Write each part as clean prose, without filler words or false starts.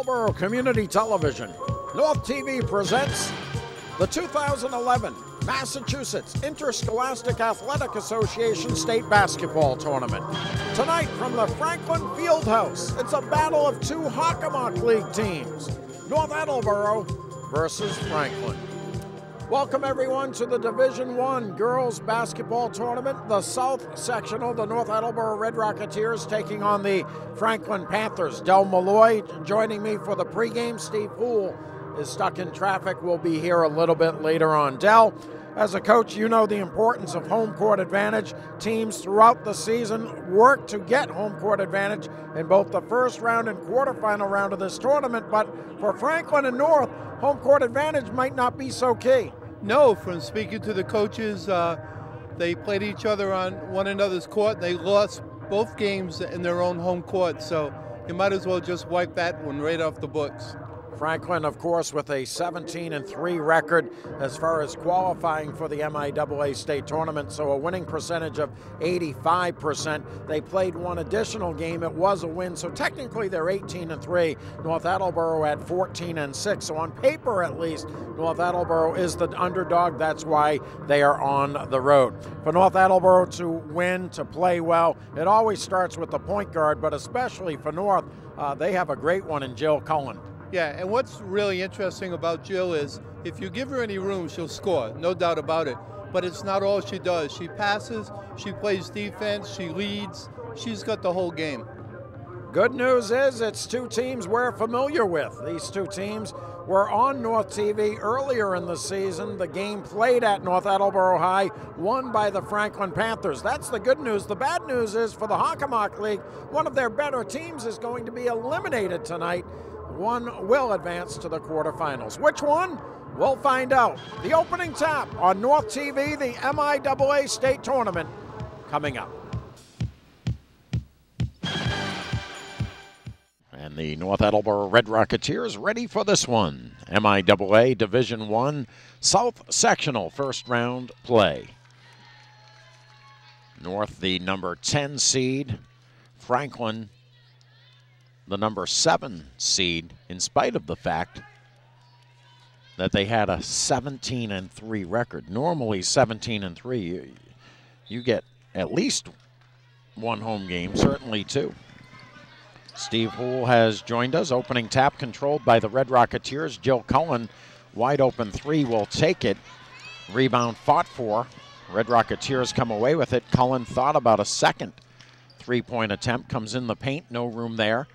Attleboro Community Television, North TV presents the 2011 Massachusetts Interscholastic Athletic Association State Basketball Tournament. Tonight from the Franklin Fieldhouse, it's a battle of two Hockomock League teams, North Attleboro versus Franklin. Welcome everyone to the Division I Girls Basketball Tournament. The South Sectional, the North Attleboro Red Rocketeers taking on the Franklin Panthers. Del Malloy joining me for the pregame. Steve Poole is stuck in traffic. We'll be here a little bit later on. Del, as a coach, you know the importance of home court advantage. Teams throughout the season work to get home court advantage in both the first round and quarterfinal round of this tournament, but for Franklin and North, home court advantage might not be so key. No, from speaking to the coaches, they played each other on one another's court. They lost both games in their own home court, so you might as well just wipe that one right off the books. Franklin, of course, with a 17-3 record as far as qualifying for the MIAA state tournament, so a winning percentage of 85%. They played one additional game. It was a win, so technically they're 18-3. North Attleboro at 14-6, so on paper at least, North Attleboro is the underdog. That's why they are on the road. For North Attleboro to win, to play well, it always starts with the point guard, but especially for North, they have a great one in Jill Cullen. Yeah, and what's really interesting about Jill is if you give her any room, she'll score, no doubt about it. But it's not all she does. She passes, she plays defense, she leads. She's got the whole game. Good news is it's two teams we're familiar with. These two teams were on North TV earlier in the season. The game played at North Attleboro High, won by the Franklin Panthers. That's the good news. The bad news is for the Hockomock League, one of their better teams is going to be eliminated tonight. One will advance to the quarterfinals. Which one? We'll find out. The opening tap on North TV, the MIAA State Tournament, coming up. And the North Attleboro Red Rocketeers ready for this one. MIAA Division I South Sectional first round play. North, the number 10 seed. Franklin, the number 7 seed, in spite of the fact that they had a 17-3 record. Normally 17-3, you get at least one home game, certainly two. Steve Poole has joined us. Opening tap controlled by the Red Rocketeers. Jill Cullen, wide open three, will take it. Rebound fought for. Red Rocketeers come away with it. Cullen thought about a second three-point attempt. Comes in the paint, no room there.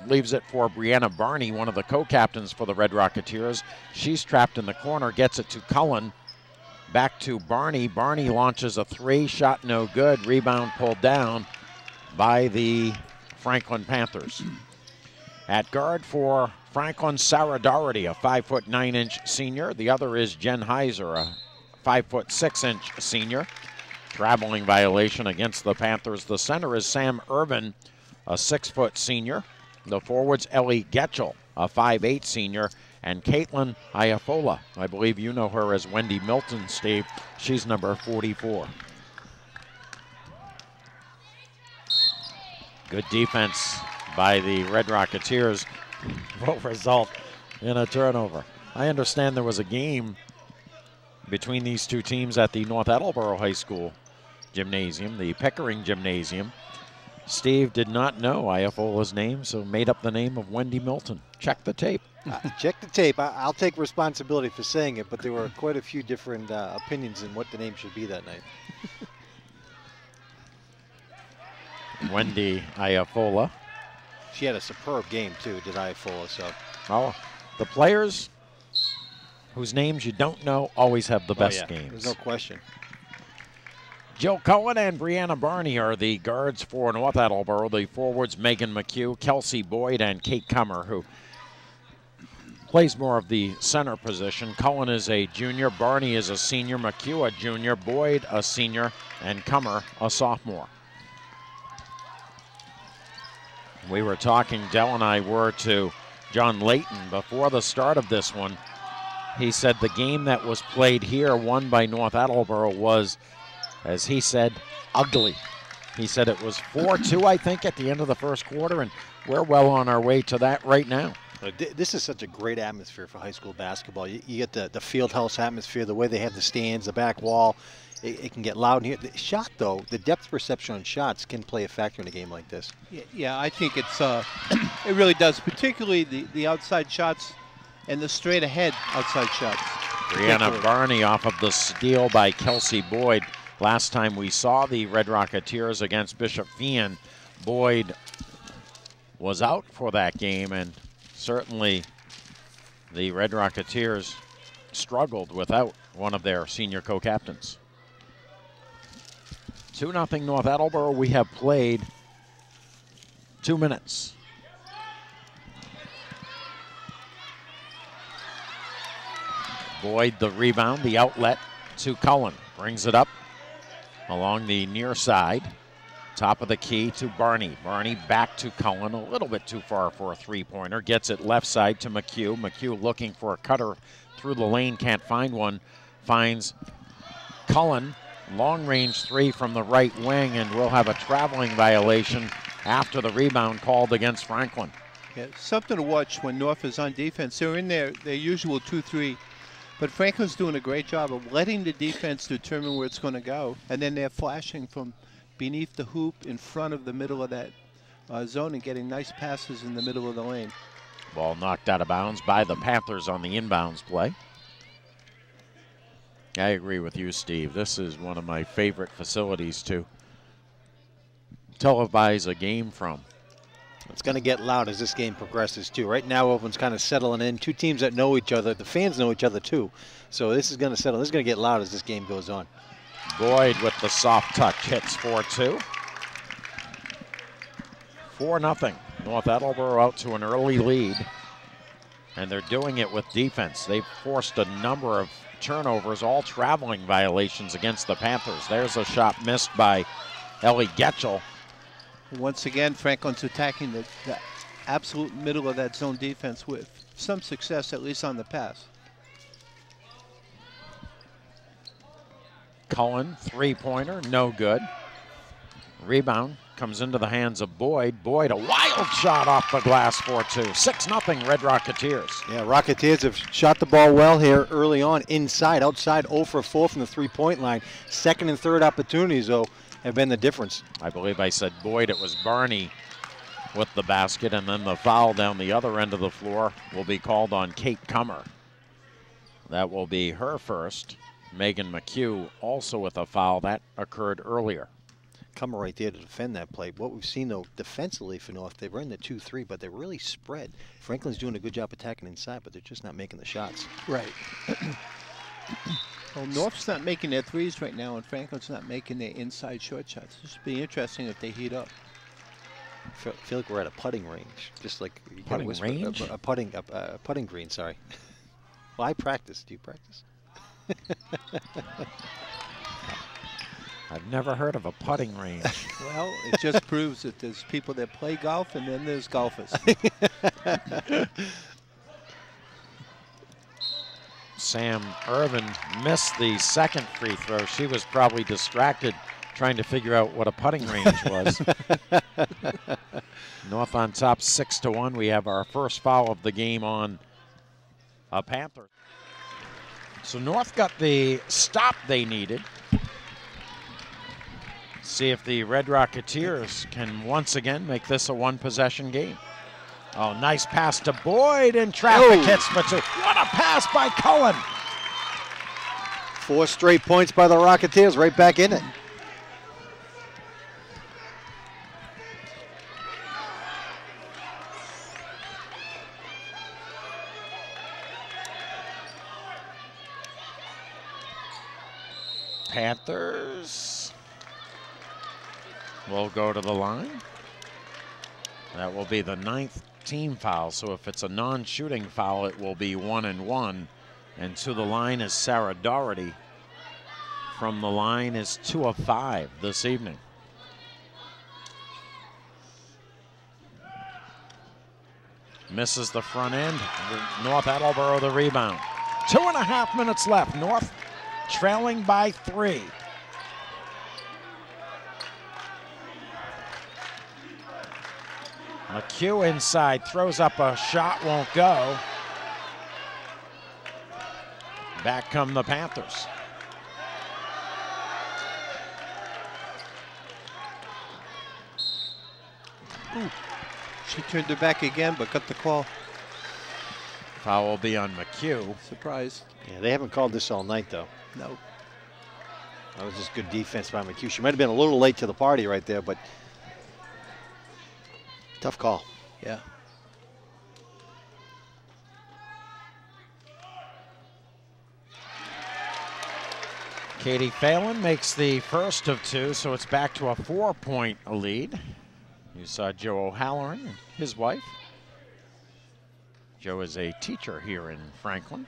Leaves it for Brianna Barney, one of the co-captains for the Red Rocketeers. She's trapped in the corner, gets it to Cullen. Back to Barney. Barney launches a three, shot no good. Rebound pulled down by the Franklin Panthers. At guard for Franklin, Sarah Doherty, a 5'9" senior. The other is Jen Heiser, a 5'6" senior. Traveling violation against the Panthers. The center is Sam Irvin, a 6' senior. The forwards, Ellie Getchell, a 5'8" senior, and Caitlin Iafola. I believe you know her as Wendy Milton, Steve. She's number 44. Good defense by the Red Rocketeers will result in a turnover. I understand there was a game between these two teams at the North Attleboro High School gymnasium, the Pickering Gymnasium. Steve did not know Iafola's name, so made up the name of Wendy Milton. Check the tape. Check the tape. I'll take responsibility for saying it, but there were quite a few different opinions in what the name should be that night. Wendy Iafola. She had a superb game, too, did Iafola. So. Oh, the players whose names you don't know always have the best games. There's no question. Jill Cohen and Brianna Barney are the guards for North Attleboro. The forwards, Megan McHugh, Kelsey Boyd, and Kate Cummer, who plays more of the center position. Cohen is a junior, Barney is a senior, McHugh a junior, Boyd a senior, and Cummer a sophomore. We were talking, Del and I were, to John Layton before the start of this one. He said the game that was played here, won by North Attleboro, was, as he said, ugly. He said it was 4-2, I think, at the end of the first quarter, and we're well on our way to that right now. This is such a great atmosphere for high school basketball. You get the field house atmosphere, the way they have the stands, the back wall. It can get loud in here. The shot, though, the depth perception on shots can play a factor in a game like this. Yeah, I think it's it really does, particularly the outside shots and the straight ahead outside shots. Brianna Barney off of the steal by Kelsey Boyd. Last time we saw the Red Rocketeers against Bishop Feehan, Boyd was out for that game, and certainly the Red Rocketeers struggled without one of their senior co-captains. 2-0 North Attleboro. We have played 2 minutes. Boyd the rebound, the outlet to Cullen. Brings it up along the near side. Top of the key to Barney. Barney back to Cullen, a little bit too far for a three-pointer. Gets it left side to McHugh. McHugh looking for a cutter through the lane, can't find one. Finds Cullen. Long-range three from the right wing, and we'll have a traveling violation after the rebound called against Franklin. Yeah, something to watch when North is on defense. They're in their usual 2-3, but Franklin's doing a great job of letting the defense determine where it's going to go, and then they're flashing from beneath the hoop in front of the middle of that zone and getting nice passes in the middle of the lane. Ball knocked out of bounds by the Panthers on the inbounds play. I agree with you, Steve. This is one of my favorite facilities to televise a game from. It's going to get loud as this game progresses, too. Right now, everyone's kind of settling in. Two teams that know each other. The fans know each other, too. So this is going to settle. This is going to get loud as this game goes on. Boyd with the soft touch hits 4-2. 4-0. North Attleboro out to an early lead. And they're doing it with defense. They've forced a number of turnovers, all traveling violations against the Panthers. There's a shot missed by Ellie Getchell. Once again, Franklin's attacking the absolute middle of that zone defense with some success, at least on the pass. Cullen, three-pointer, no good. Rebound comes into the hands of Boyd. Boyd, a wild shot off the glass, 4-2. 6-0 Red Rocketeers. Yeah, Rocketeers have shot the ball well here early on, inside, outside, 0 for 4 from the three-point line. Second and third opportunities, though, have been the difference. I believe I said Boyd. It was Barney with the basket, and then the foul down the other end of the floor will be called on Kate Cummer. That will be her first. Megan McHugh also with a foul. That occurred earlier. Cummer right there to defend that play. What we've seen, though, defensively for North, they run the 2-3, but they're really spread. Franklin's doing a good job attacking inside, but they're just not making the shots. Right. Well, North's not making their threes right now, and Franklin's not making their inside short shots. This would be interesting if they heat up. I feel like we're at a putting range, just like you putting range? A putting green. Sorry. Well, I practice. Do you practice? I've never heard of a putting range. Well, it just proves that there's people that play golf, and then there's golfers. Sam Irvin missed the second free throw. She was probably distracted trying to figure out what a putting range was. North on top 6-1. We have our first foul of the game on a Panther. So North got the stop they needed. See if the Red Rocketeers can once again make this a one-possession game. Oh, nice pass to Boyd, and traffic hits for two. What a pass by Cullen. 4 straight points by the Rocketeers, right back in it. Panthers will go to the line. That will be the 9th team foul, so if it's a non-shooting foul, it will be 1-1. And to the line is Sarah Doherty. From the line is 2 of 5 this evening. Misses the front end. North Attleboro the rebound. 2.5 minutes left. North trailing by 3. McHugh inside, throws up a shot, won't go. Back come the Panthers. Ooh. She turned it back again, but got the call. Foul will be on McHugh. Surprise. Yeah, they haven't called this all night, though. No. That was just good defense by McHugh. She might have been a little late to the party right there, but tough call. Yeah. Katie Phelan makes the first of two, so it's back to a 4-point lead. You saw Joe O'Halloran and his wife. Joe is a teacher here in Franklin,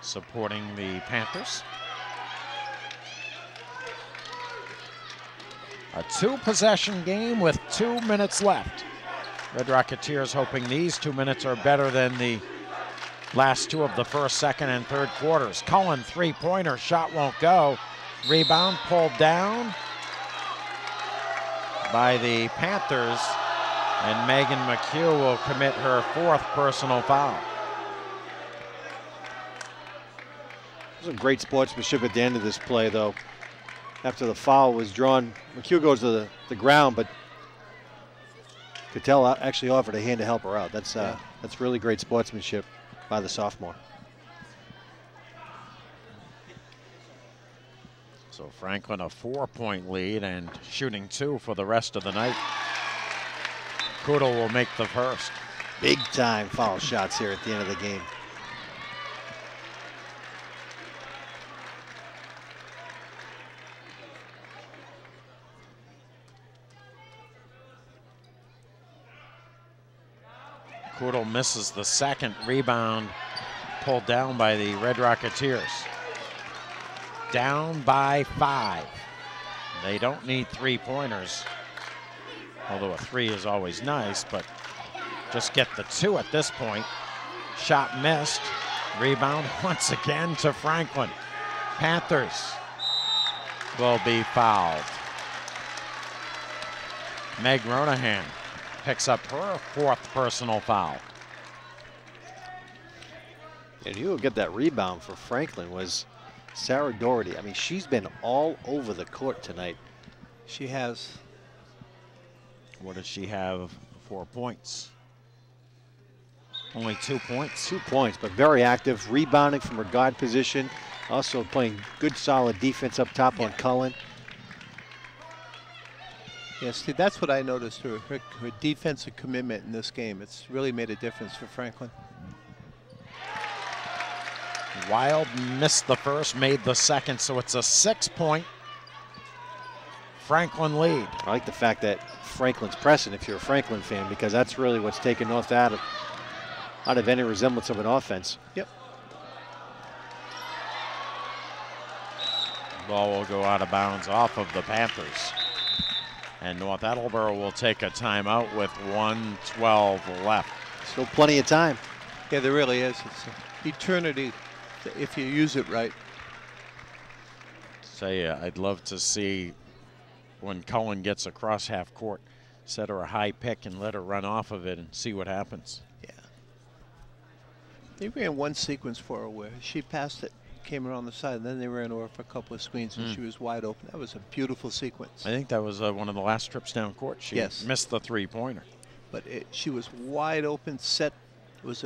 supporting the Panthers. A 2-possession game with 2 minutes left. Red Rocketeers hoping these 2 minutes are better than the last two of the first, second, and third quarters. Cullen, three-pointer, shot won't go. Rebound pulled down by the Panthers, and Megan McHugh will commit her 4th personal foul. Some great sportsmanship at the end of this play, though. After the foul was drawn, McHugh goes to the ground, but Cattell actually offered a hand to help her out. That's really great sportsmanship by the sophomore. So Franklin a 4-point lead and shooting 2 for the rest of the night. Kudel will make the first. Big time foul shots here at the end of the game. Kudel misses the second. Rebound pulled down by the Red Rocketeers. Down by 5. They don't need 3-pointers, although a 3 is always nice, but just get the 2 at this point. Shot missed. Rebound once again to Franklin. Panthers will be fouled. Meg Ronahan picks up her 4th personal foul. And you will get that rebound for Franklin was Sarah Doherty. I mean, she's been all over the court tonight. She has. What does she have? 4 points. Only 2 points. 2 points, but very active, rebounding from her guard position. Also playing good, solid defense up top on Cullen. Yes, see, that's what I noticed, her defensive commitment in this game. It's really made a difference for Franklin. Wild missed the first, made the second, so it's a 6-point Franklin lead. I like the fact that Franklin's pressing if you're a Franklin fan, because that's really what's taken North out of any resemblance of an offense. Yep. Ball will go out of bounds off of the Panthers. And North Attleboro will take a timeout with 1:12 left. Still plenty of time. Yeah, there really is. It's eternity if you use it right. Say, I'd love to see when Cullen gets across half court, set her a high pick and let her run off of it and see what happens. Yeah. They ran one sequence for her where she passed it, came around the side, and then they ran over for a couple of screens and she was wide open. That was a beautiful sequence. I think that was one of the last trips down court. She missed the 3-pointer. But she was wide open, set. It was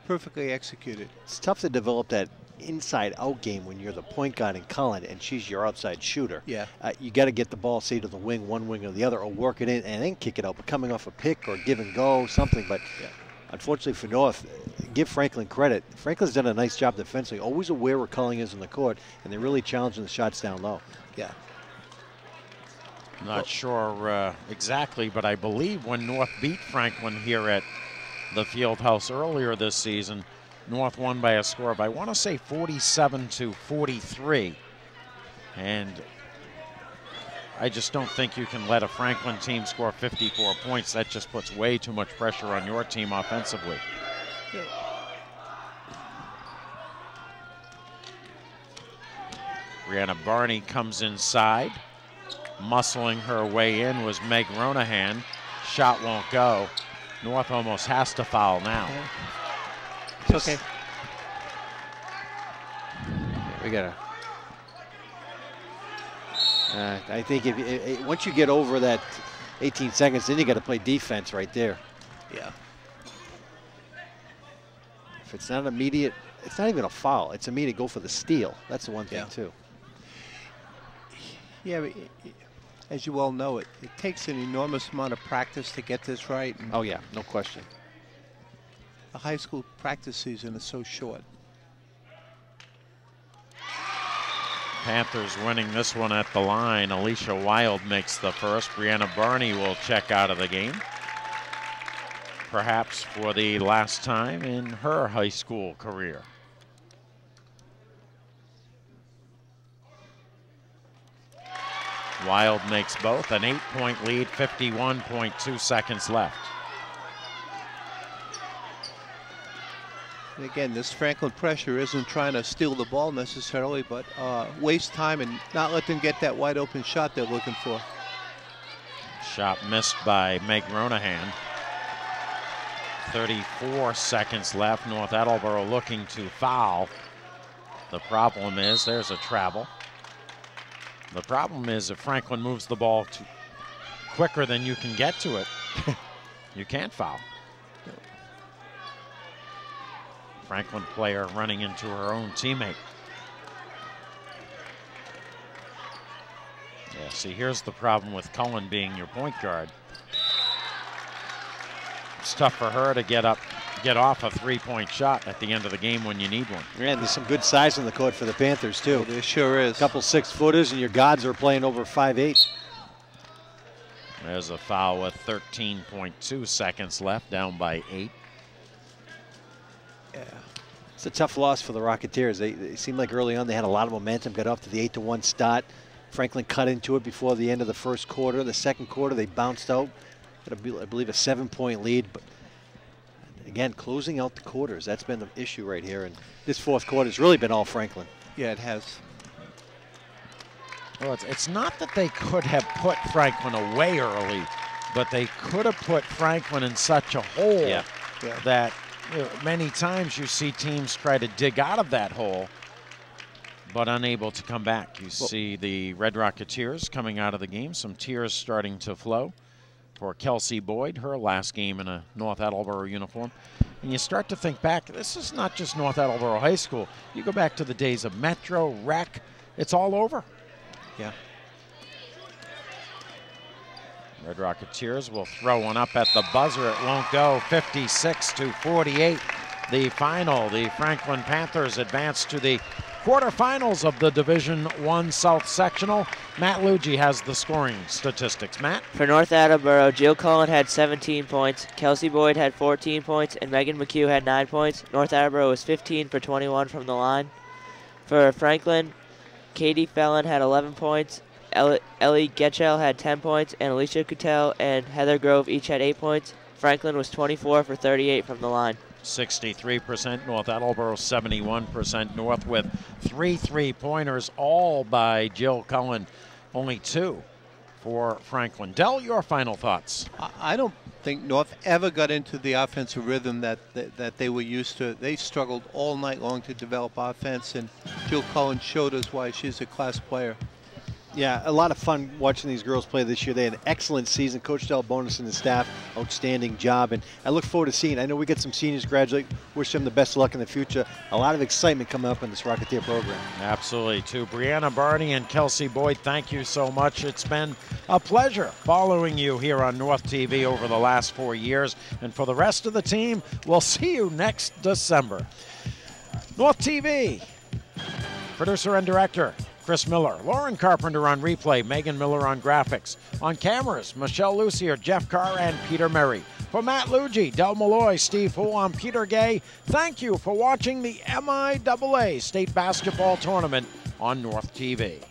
perfectly executed. It's tough to develop that inside-out game when you're the point guard in Cullen and she's your outside shooter. Yeah. You got to get the ball, say, to the wing, one wing or the other, or work it in and then kick it out. But coming off a pick or give and go, something. But unfortunately for North, give Franklin credit. Franklin's done a nice job defensively, always aware where Cullen is in the court, and they're really challenging the shots down low. Yeah. Not sure exactly, but I believe when North beat Franklin here at the Fieldhouse earlier this season, North won by a score of, I want to say, 47-43. And I just don't think you can let a Franklin team score 54 points. That just puts way too much pressure on your team offensively. Yeah. Brianna Barney comes inside. Muscling her way in was Meg Ronahan. Shot won't go. North almost has to foul now. It's okay. We gotta. I think if once you get over that 18 seconds, then you got to play defense right there. Yeah. If it's not immediate, it's not even a foul. It's immediate. Go for the steal. That's the one thing too. Yeah, but as you well know, it takes an enormous amount of practice to get this right. Oh yeah, no question. The high school practice season is so short. Panthers winning this one at the line. Alicia Wild makes the first. Brianna Barney will check out of the game, perhaps for the last time in her high school career. Wild makes both. An 8-point lead, 51.2 seconds left. And again, this Franklin pressure isn't trying to steal the ball necessarily, but waste time and not let them get that wide open shot they're looking for. Shot missed by Meg Ronahan. 34 seconds left. North Attleboro looking to foul. The problem is there's a travel. The problem is if Franklin moves the ball quicker than you can get to it, you can't foul. Franklin player running into her own teammate. Yeah, see, here's the problem with Cullen being your point guard. It's tough for her to get off a three-point shot at the end of the game when you need one. And there's some good size on the court for the Panthers too. There sure is. A couple 6-footers, and your gods are playing over 5'8". There's a foul with 13.2 seconds left, down by 8. Yeah. It's a tough loss for the Rocketeers. They seemed like early on they had a lot of momentum, got off to the 8-1 start. Franklin cut into it before the end of the first quarter. The second quarter they bounced out. Got I believe a 7-point lead, but again, closing out the quarters, that's been the issue right here. And this fourth quarter has really been all Franklin. Yeah, it has. Well, it's not that they could have put Franklin away early, but they could have put Franklin in such a hole that many times you see teams try to dig out of that hole, but unable to come back. You see the Red Rocketeers coming out of the game, some tears starting to flow for Kelsey Boyd, her last game in a North Attleboro uniform. And you start to think back, this is not just North Attleboro High School. You go back to the days of Metro, Rec, it's all over. Yeah. Red Rocketeers will throw one up at the buzzer. It won't go. 56-48. The final. The Franklin Panthers advance to the quarterfinals of the Division I South Sectional. Matt Luigi has the scoring statistics. Matt? For North Attleboro, Jill Cullen had 17 points, Kelsey Boyd had 14 points, and Megan McHugh had 9 points. North Attleboro was 15 for 21 from the line. For Franklin, Katie Fellon had 11 points, Ellie Getchell had 10 points, and Alicia Cutel and Heather Grove each had 8 points. Franklin was 24 for 38 from the line. 63% North Attleboro, 71% North, with 3 3-pointers, all by Jill Cullen, only 2 for Franklin. Dell, your final thoughts? I don't think North ever got into the offensive rhythm that they were used to. They struggled all night long to develop offense, and Jill Cullen showed us why she's a class player. Yeah, a lot of fun watching these girls play this year. They had an excellent season. Coach Del Bonis and the staff, outstanding job. And I look forward to seeing. I know we get some seniors graduate. Wish them the best of luck in the future. A lot of excitement coming up in this Rocketeer program. Absolutely. To Brianna Barney and Kelsey Boyd, thank you so much. It's been a pleasure following you here on North TV over the last 4 years. And for the rest of the team, we'll see you next December. North TV, producer and director Chris Miller, Lauren Carpenter on replay, Megan Miller on graphics. On cameras, Michelle Lucier, Jeff Carr, and Peter Merry. For Matt Luigi, Del Malloy, Steve Hull, I'm Peter Gay. Thank you for watching the MIAA State Basketball Tournament on North TV.